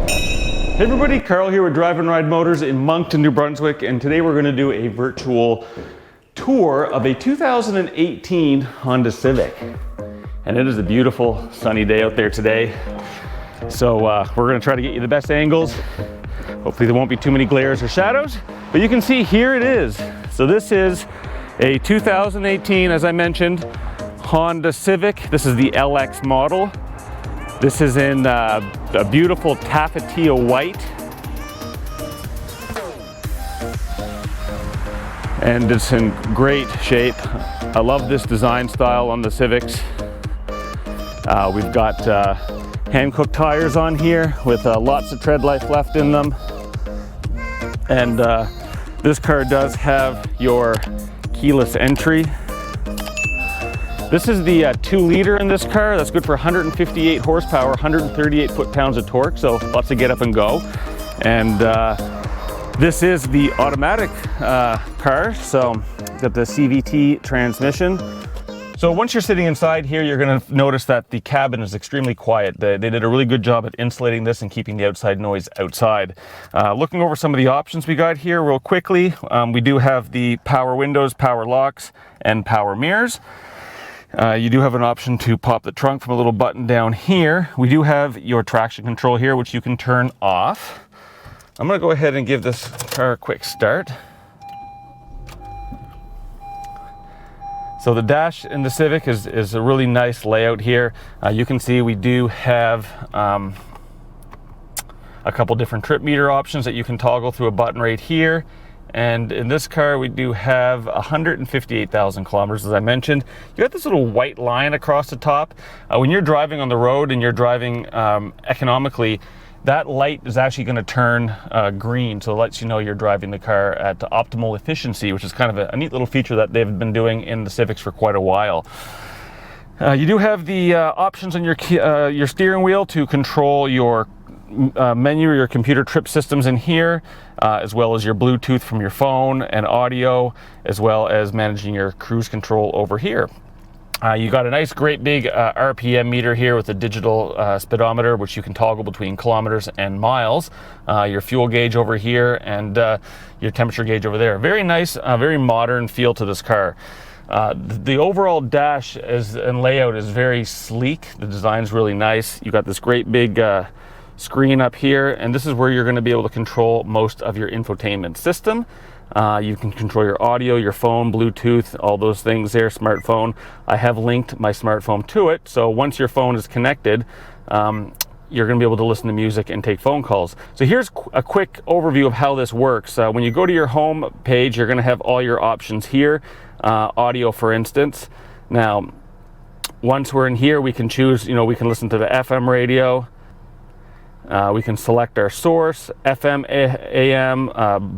Hey everybody, Carl here with Drive and Ride Motors in Moncton, New Brunswick, and today we're going to do a virtual tour of a 2018 Honda Civic. And it is a beautiful sunny day out there today. So we're going to try to get you the best angles. Hopefully there won't be too many glares or shadows, but you can see here it is. So this is a 2018, as I mentioned, Honda Civic. This is the LX model. This is in a beautiful Taffeta White. And it's in great shape. I love this design style on the Civics. We've got hand-cooked tires on here with lots of tread life left in them. And this car does have your keyless entry. This is the 2-liter in this car. That's good for 158 horsepower, 138 foot-pounds of torque, so lots of get up and go. And this is the automatic car, so got the CVT transmission. So once you're sitting inside here, you're going to notice that the cabin is extremely quiet. They did a really good job at insulating this and keeping the outside noise outside. Looking over some of the options we got here real quickly, we do have the power windows, power locks, and power mirrors. You do have an option to pop the trunk from a little button down here. We do have your traction control here, which you can turn off. I'm going to go ahead and give this car a quick start. So the dash in the Civic is a really nice layout here. You can see we do have a couple different trip meter options that you can toggle through a button right here. And in this car, we do have 158,000 kilometers, as I mentioned. You got this little white line across the top. When you're driving on the road and you're driving economically, that light is actually going to turn green, so it lets you know you're driving the car at optimal efficiency, which is kind of a neat little feature that they've been doing in the Civics for quite a while. You do have the options on your steering wheel to control your menu, your computer trip systems in here, as well as your Bluetooth from your phone and audio, as well as managing your cruise control over here. You got a nice, great big RPM meter here with a digital speedometer, which you can toggle between kilometers and miles. Your fuel gauge over here and your temperature gauge over there. Very nice, very modern feel to this car. The overall dash and layout is very sleek. The design's really nice. You got this great big screen up here, and this is where you're going to be able to control most of your infotainment system. You can control your audio, your phone, Bluetooth, all those things there, smartphone. I have linked my smartphone to it, so once your phone is connected, you're going to be able to listen to music and take phone calls. So here's a quick overview of how this works. When you go to your home page, you're going to have all your options here. Audio, for instance. Now, once we're in here, we can choose, we can listen to the FM radio. We can select our source, FM, AM,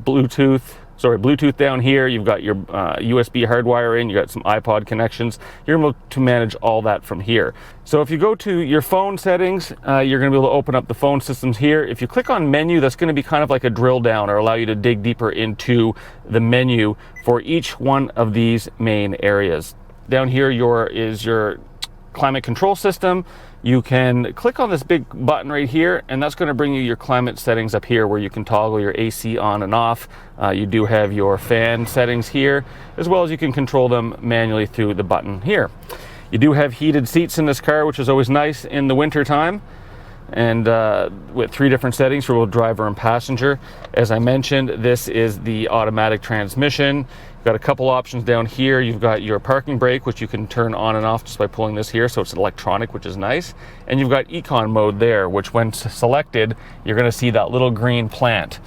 Bluetooth down here. You've got your USB hardwire in, you got some iPod connections. You're able to manage all that from here. So if you go to your phone settings, you're going to be able to open up the phone systems here. If you click on menu, that's going to be kind of like a drill down or allow you to dig deeper into the menu for each one of these main areas. Down here is your climate control system. You can click on this big button right here, and that's going to bring you your climate settings up here where you can toggle your AC on and off. You do have your fan settings here, as well as you can control them manually through the button here. You do have heated seats in this car, which is always nice in the winter time, and with 3 different settings for both driver and passenger. As I mentioned, this is the automatic transmission. You've got a couple options down here. You've got your parking brake, which you can turn on and off just by pulling this here, so it's electronic, which is nice. And you've got Econ mode there, which when selected, you're going to see that little green plant.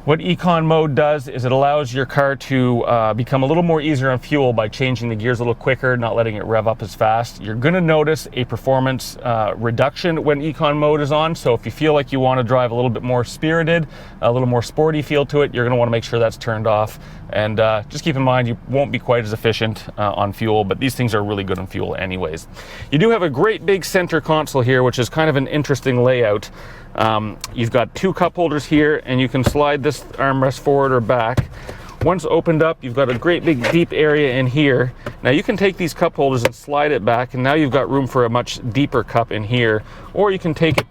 What Econ mode does is it allows your car to become a little more easier on fuel by changing the gears a little quicker, not letting it rev up as fast. You're going to notice a performance reduction when Econ mode is on, so if you feel like you want to drive a little bit more spirited, a little more sporty feel to it, you're going to want to make sure that's turned off. And just keep in mind, you won't be quite as efficient on fuel, but these things are really good on fuel anyways. You do have a great big center console here, which is kind of an interesting layout. You've got 2 cup holders here, and you can slide this armrest forward or back. Once opened up, you've got a great big deep area in here. Now you can take these cup holders and slide it back, and now you've got room for a much deeper cup in here, or you can take it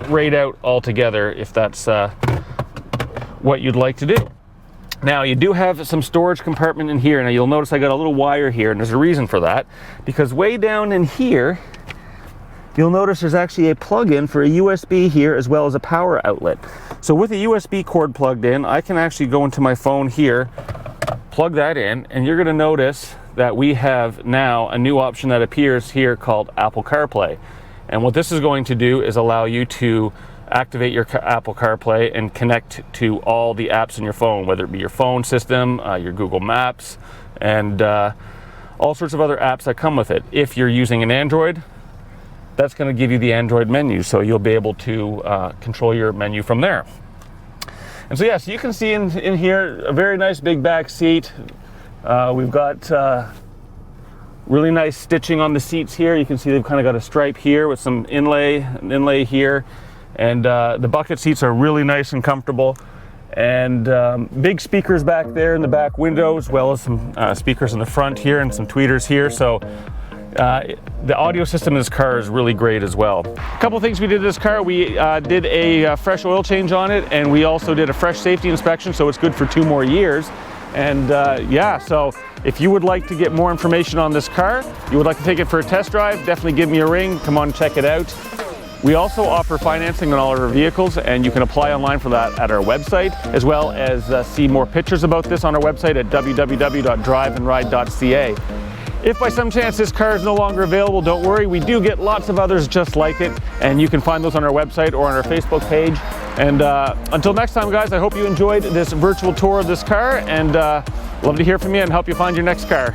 right out altogether if that's what you'd like to do. Now you do have some storage compartment in here. Now you'll notice I got a little wire here, and there's a reason for that, because way down in here you'll notice there's actually a plug-in for a USB here as well as a power outlet. So with a USB cord plugged in, I can actually go into my phone here, plug that in, and you're going to notice that we have now a new option that appears here called Apple CarPlay. And what this is going to do is allow you to activate your Apple CarPlay and connect to all the apps in your phone, whether it be your phone system, your Google Maps, and all sorts of other apps that come with it. If you're using an Android, that's going to give you the Android menu, so you'll be able to control your menu from there. And so yes, you can see in here a very nice big back seat. We've got really nice stitching on the seats here. You can see they've kind of got a stripe here with some inlay here. And the bucket seats are really nice and comfortable. And big speakers back there in the back window, as well as some speakers in the front here and some tweeters here. So the audio system in this car is really great as well. A couple things we did to this car. We did a fresh oil change on it, and we also did a fresh safety inspection, so it's good for 2 more years. And yeah, so if you would like to get more information on this car, you would like to take it for a test drive, definitely give me a ring. Come on, check it out. We also offer financing on all of our vehicles, and you can apply online for that at our website, as well as see more pictures about this on our website at www.driveandride.ca. If by some chance this car is no longer available, don't worry, we do get lots of others just like it, and you can find those on our website or on our Facebook page. And until next time, guys, I hope you enjoyed this virtual tour of this car, and love to hear from you and help you find your next car.